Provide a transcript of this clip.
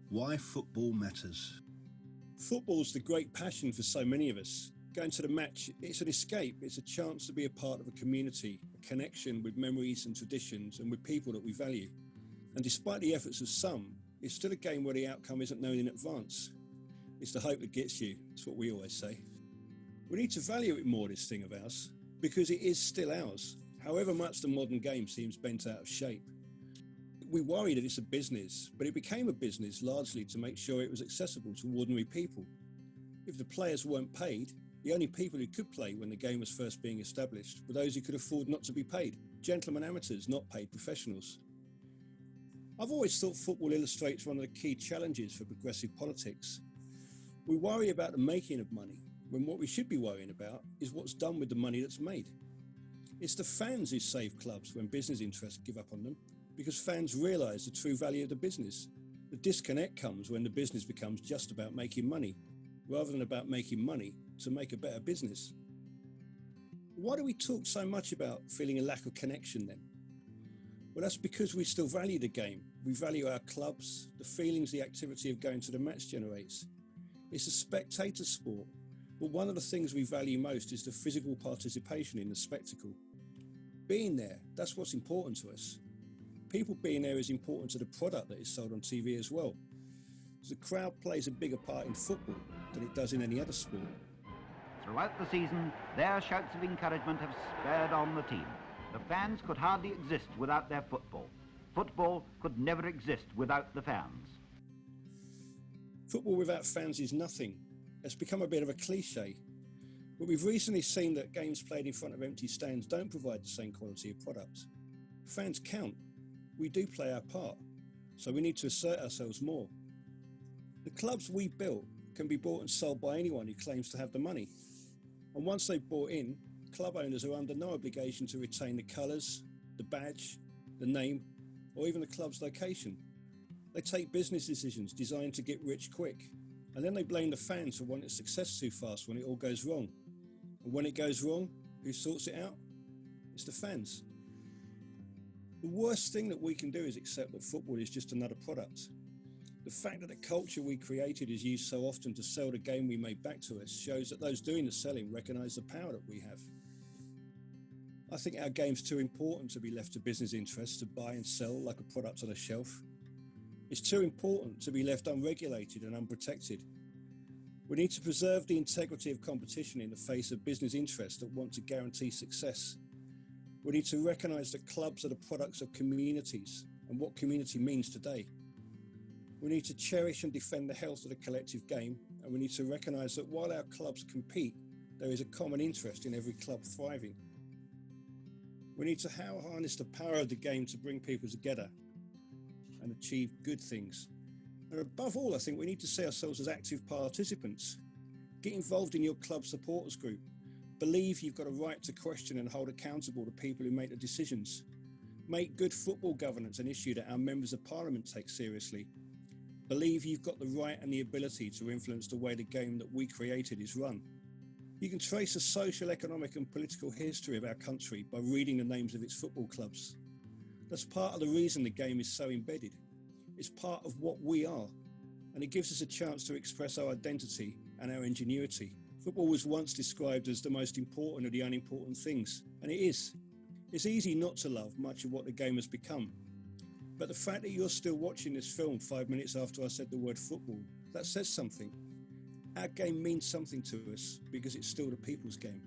Why football matters. Football's the great passion for so many of us. Going to the match, it's an escape. It's a chance to be a part of a community, a connection with memories and traditions and with people that we value. And despite the efforts of some, it's still a game where the outcome isn't known in advance. It's the hope that gets you. That's what we always say. We need to value it more, this thing of ours, because it is still ours, however much the modern game seems bent out of shape. We worry that it's a business, but it became a business largely to make sure it was accessible to ordinary people. If the players weren't paid, the only people who could play when the game was first being established were those who could afford not to be paid, gentlemen amateurs, not paid professionals. I've always thought football illustrates one of the key challenges for progressive politics. We worry about the making of money, when what we should be worrying about is what's done with the money that's made. It's the fans who save clubs when business interests give up on them, because fans realise the true value of the business. The disconnect comes when the business becomes just about making money, rather than about making money to make a better business. Why do we talk so much about feeling a lack of connection then? Well, that's because we still value the game. We value our clubs, the feelings the activity of going to the match generates. It's a spectator sport, but one of the things we value most is the physical participation in the spectacle. Being there, that's what's important to us. People being there is important to the product that is sold on TV as well. The crowd plays a bigger part in football than it does in any other sport. Throughout the season, their shouts of encouragement have spurred on the team. The fans could hardly exist without their football. Football could never exist without the fans. Football without fans is nothing. It's become a bit of a cliche. But we've recently seen that games played in front of empty stands don't provide the same quality of product. Fans count. We do play our part. So we need to assert ourselves more. The clubs we built can be bought and sold by anyone who claims to have the money. And once they've bought in, club owners are under no obligation to retain the colours, the badge, the name, or even the club's location. They take business decisions designed to get rich quick, and then they blame the fans for wanting success too fast when it all goes wrong. And when it goes wrong, who sorts it out? It's the fans. The worst thing that we can do is accept that football is just another product. The fact that the culture we created is used so often to sell the game we made back to us shows that those doing the selling recognise the power that we have. I think our game's too important to be left to business interests to buy and sell like a product on a shelf. It's too important to be left unregulated and unprotected. We need to preserve the integrity of competition in the face of business interests that want to guarantee success. We need to recognise that clubs are the products of communities and what community means today. We need to cherish and defend the health of the collective game, and we need to recognise that while our clubs compete, there is a common interest in every club thriving. We need to harness the power of the game to bring people together and achieve good things. And above all, I think we need to see ourselves as active participants. Get involved in your club supporters group. Believe you've got a right to question and hold accountable the people who make the decisions. Make good football governance an issue that our members of parliament take seriously. Believe you've got the right and the ability to influence the way the game that we created is run. You can trace the social, economic and political history of our country by reading the names of its football clubs. That's part of the reason the game is so embedded. It's part of what we are, and it gives us a chance to express our identity and our ingenuity. Football was once described as the most important of the unimportant things, and it is. It's easy not to love much of what the game has become. But the fact that you're still watching this film 5 minutes after I said the word football, that says something. Our game means something to us because it's still the people's game.